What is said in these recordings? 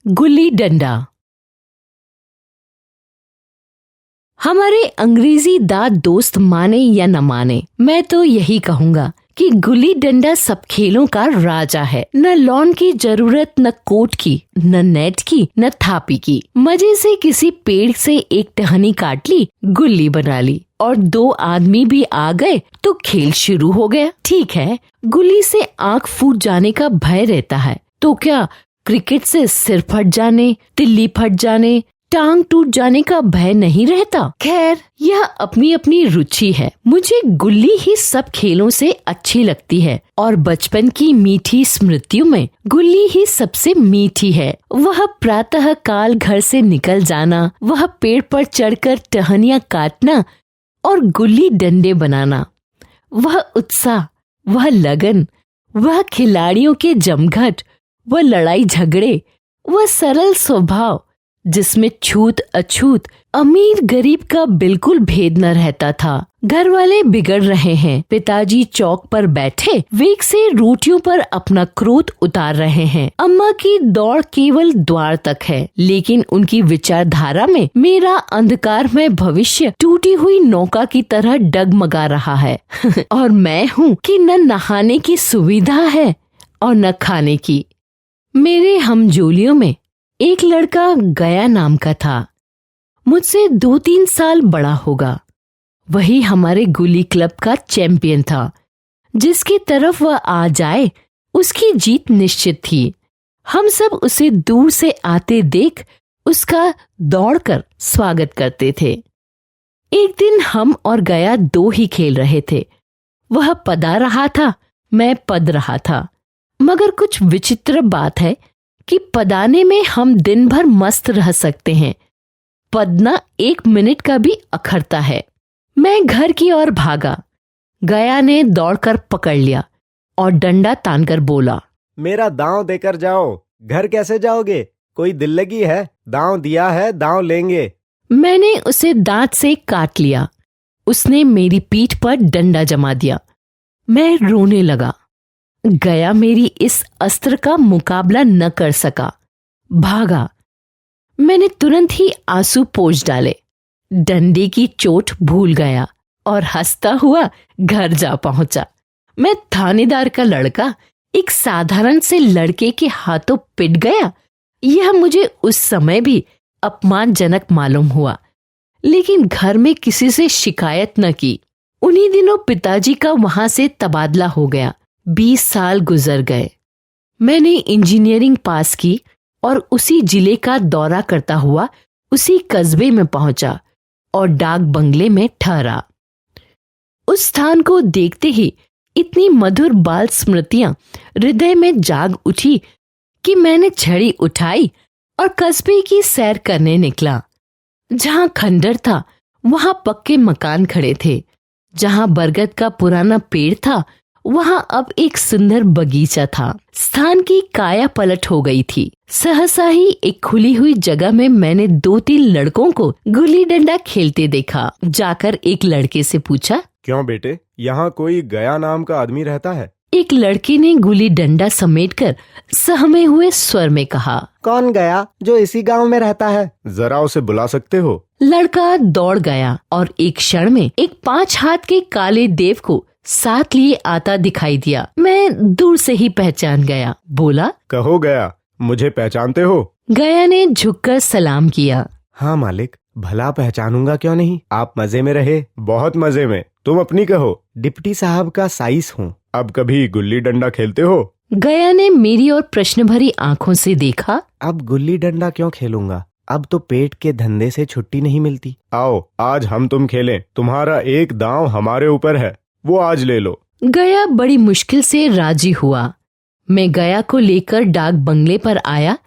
गुल्ली डंडा। हमारे अंग्रेजी दाद दोस्त माने या न माने, मैं तो यही कहूँगा कि गुल्ली डंडा सब खेलों का राजा है। न लॉन की जरूरत, न कोट की, न नेट की, न थापी की। मजे से किसी पेड़ से एक टहनी काट ली, गुल्ली बना ली और 2 आदमी भी आ गए तो खेल शुरू हो गया। ठीक है, गुल्ली से आंख फूट जाने का भय रहता है, तो क्या क्रिकेट से सिर फट जाने, तिल्ली फट जाने, टांग टूट जाने का भय नहीं रहता? खैर, यह अपनी अपनी रुचि है। मुझे गुल्ली ही सब खेलों से अच्छी लगती है और बचपन की मीठी स्मृतियों में गुल्ली ही सबसे मीठी है। वह प्रातः काल घर से निकल जाना, वह पेड़ पर चढ़कर टहनियाँ काटना और गुल्ली डंडे बनाना, वह उत्साह, वह लगन, वह खिलाड़ियों के जमघट, वह लड़ाई झगड़े, वह सरल स्वभाव जिसमें छूत अछूत, अमीर गरीब का बिल्कुल भेद न रहता था। घर वाले बिगड़ रहे हैं, पिताजी चौक पर बैठे वेग से रोटियों पर अपना क्रोध उतार रहे हैं। अम्मा की दौड़ केवल द्वार तक है, लेकिन उनकी विचारधारा में मेरा अंधकारमय भविष्य टूटी हुई नौका की तरह डगमगा रहा है। और मैं हूँ कि न नहाने की सुविधा है और न खाने की। मेरे हमजोलियों में एक लड़का गया नाम का था, मुझसे 2-3 साल बड़ा होगा। वही हमारे गुल्ली क्लब का चैंपियन था। जिसकी तरफ वह आ जाए उसकी जीत निश्चित थी। हम सब उसे दूर से आते देख उसका दौड़कर स्वागत करते थे। एक दिन हम और गया 2 ही खेल रहे थे। वह पदा रहा था, मैं पद रहा था। मगर कुछ विचित्र बात है कि पदाने में हम दिन भर मस्त रह सकते हैं, पदना 1 मिनट का भी अखरता है। मैं घर की ओर भागा। गया ने दौड़कर पकड़ लिया और डंडा तानकर बोला, मेरा दांव देकर जाओ। घर कैसे जाओगे? कोई दिल लगी है? दांव दिया है, दांव लेंगे। मैंने उसे दांत से काट लिया। उसने मेरी पीठ पर डंडा जमा दिया। मैं रोने लगा। गया मेरी इस अस्त्र का मुकाबला न कर सका, भागा। मैंने तुरंत ही आंसू पोंछ डाले, डंडे की चोट भूल गया और हंसता हुआ घर जा पहुंचा। मैं थानेदार का लड़का एक साधारण से लड़के के हाथों पिट गया, यह मुझे उस समय भी अपमानजनक मालूम हुआ, लेकिन घर में किसी से शिकायत न की। उन्हीं दिनों पिताजी का वहां से तबादला हो गया। 20 साल गुजर गए। मैंने इंजीनियरिंग पास की और उसी जिले का दौरा करता हुआ उसी कस्बे में पहुंचा और डाक बंगले में ठहरा। उस स्थान को देखते ही इतनी मधुर बाल स्मृतियां हृदय में जाग उठी कि मैंने छड़ी उठाई और कस्बे की सैर करने निकला। जहां खंडर था वहां पक्के मकान खड़े थे। जहां बरगद का पुराना पेड़ था वहां अब एक सुंदर बगीचा था। स्थान की काया पलट हो गई थी। सहसा ही एक खुली हुई जगह में मैंने 2-3 लड़कों को गुल्ली डंडा खेलते देखा। जाकर एक लड़के से पूछा, क्यों बेटे, यहाँ कोई गया नाम का आदमी रहता है? एक लड़के ने गुल्ली डंडा समेटकर सहमे हुए स्वर में कहा, कौन गया जो इसी गांव में रहता है? जरा उसे बुला सकते हो? लड़का दौड़ गया और एक क्षण में एक 5 हाथ के काले देव को साथ लिए आता दिखाई दिया। मैं दूर से ही पहचान गया। बोला, कहो गया, मुझे पहचानते हो? गया ने झुककर सलाम किया। हाँ मालिक, भला पहचानूंगा क्यों नहीं। आप मजे में रहे? बहुत मजे में। तुम अपनी कहो। डिप्टी साहब का साइस हूँ। अब कभी गुल्ली डंडा खेलते हो? गया ने मेरी ओर प्रश्न भरी आंखों से देखा। अब गुल्ली डंडा क्यों खेलूंगा? अब तो पेट के धंधे से छुट्टी नहीं मिलती। आओ आज हम तुम खेलें। तुम्हारा एक दांव हमारे ऊपर है, वो आज ले लो। गया बड़ी मुश्किल से राजी हुआ। मैं गया को लेकर डाक बंगले पर आया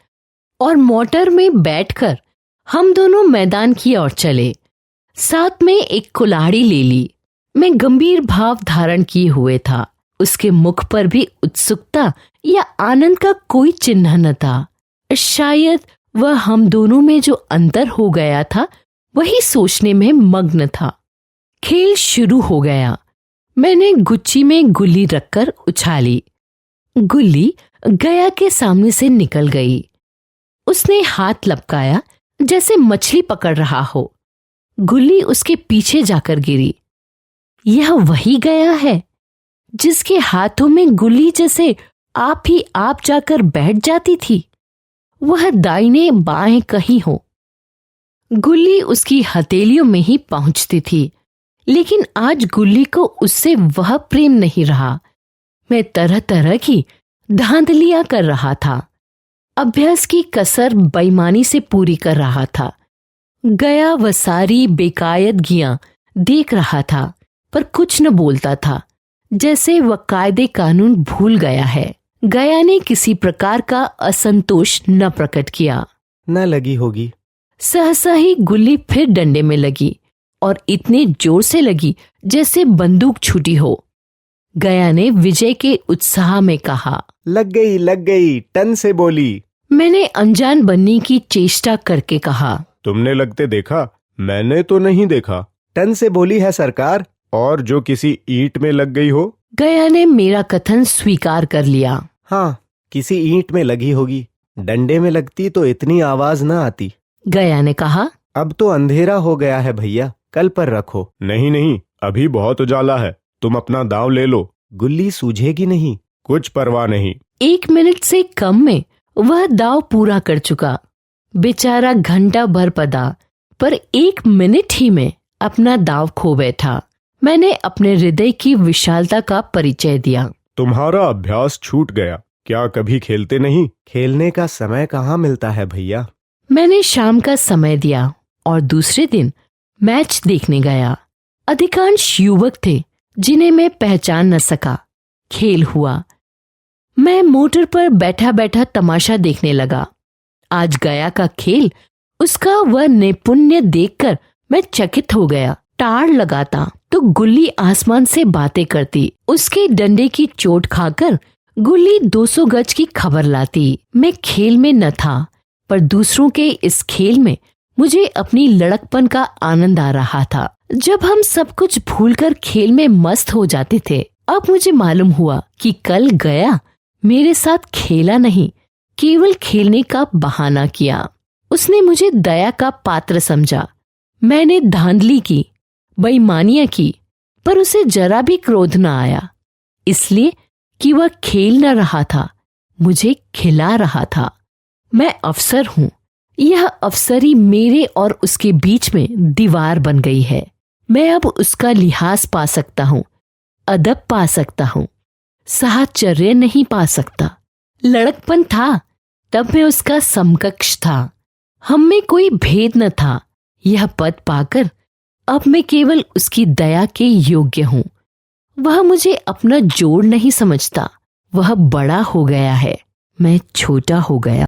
और मोटर में बैठकर हम दोनों मैदान की ओर चले। साथ में एक कुल्हाड़ी ले ली। मैं गंभीर भाव धारण किए हुए था। उसके मुख पर भी उत्सुकता या आनंद का कोई चिन्ह न था। शायद वह हम दोनों में जो अंतर हो गया था वही सोचने में मग्न था। खेल शुरू हो गया। मैंने गुच्ची में गुल्ली रखकर उछाली। गुल्ली गया के सामने से निकल गई। उसने हाथ लपकाया जैसे मछली पकड़ रहा हो। गुल्ली उसके पीछे जाकर गिरी। यह वही गया है जिसके हाथों में गुल्ली जैसे आप ही आप जाकर बैठ जाती थी। वह दाहिने बाएं कहीं हो। गुल्ली उसकी हथेलियों में ही पहुंचती थी, लेकिन आज गुल्ली को उससे वह प्रेम नहीं रहा। मैं तरह तरह की धांधलियां कर रहा था, अभ्यास की कसर बेईमानी से पूरी कर रहा था। गया वह सारी बेकायदगियां देख रहा था, पर कुछ न बोलता था, जैसे वह कायदे कानून भूल गया है। गया ने किसी प्रकार का असंतोष न प्रकट किया। न लगी होगी। सहसा ही गुल्ली फिर डंडे में लगी और इतने जोर से लगी जैसे बंदूक छूटी हो। गया ने विजय के उत्साह में कहा, लग गई, टन से बोली। मैंने अनजान बनने की चेष्टा करके कहा, तुमने लगते देखा? मैंने तो नहीं देखा। टन से बोली है सरकार, और जो किसी ईंट में लग गई हो। गया ने मेरा कथन स्वीकार कर लिया। हाँ, किसी ईंट में लगी होगी। डंडे में लगती तो इतनी आवाज न आती। गया ने कहा, अब तो अंधेरा हो गया है भैया, कल पर रखो। नहीं, अभी बहुत उजाला है, तुम अपना दांव ले लो। गुल्ली सूझेगी नहीं। कुछ परवाह नहीं। 1 मिनट से कम में वह दांव पूरा कर चुका। बेचारा घंटा भर पदा, पर 1 मिनट ही में अपना दांव खो बैठा। मैंने अपने हृदय की विशालता का परिचय दिया। तुम्हारा अभ्यास छूट गया। क्या कभी खेलते नहीं? खेलने का समय कहाँ मिलता है भैया। मैंने शाम का समय दिया और दूसरे दिन मैच देखने गया। अधिकांश युवक थे जिन्हें मैं पहचान न सका। खेल हुआ। मैं मोटर पर बैठा बैठा तमाशा देखने लगा। आज गया का खेल, उसका वह नैपुण्य देखकर मैं चकित हो गया। टार लगाता तो गुल्ली आसमान से बातें करती। उसके डंडे की चोट खाकर गुल्ली 200 गज की खबर लाती। मैं खेल में न था, पर दूसरों के इस खेल में मुझे अपनी लड़कपन का आनंद आ रहा था। जब हम सब कुछ भूलकर खेल में मस्त हो जाते थे। अब मुझे मालूम हुआ कि कल गया मेरे साथ खेला नहीं, केवल खेलने का बहाना किया। उसने मुझे दया का पात्र समझा। मैंने धांधली की, बेईमानियां की, पर उसे जरा भी क्रोध न आया, इसलिए कि वह खेल न रहा था, मुझे खिला रहा था। मैं अफसर हूँ। यह अफसरी मेरे और उसके बीच में दीवार बन गई है। मैं अब उसका लिहाज पा सकता हूँ, अदब पा सकता हूँ, साहचर्य नहीं पा सकता। लड़कपन था तब मैं उसका समकक्ष था। हम में कोई भेद न था। यह पद पाकर अब मैं केवल उसकी दया के योग्य हूँ। वह मुझे अपना जोड़ नहीं समझता। वह बड़ा हो गया है, मैं छोटा हो गया।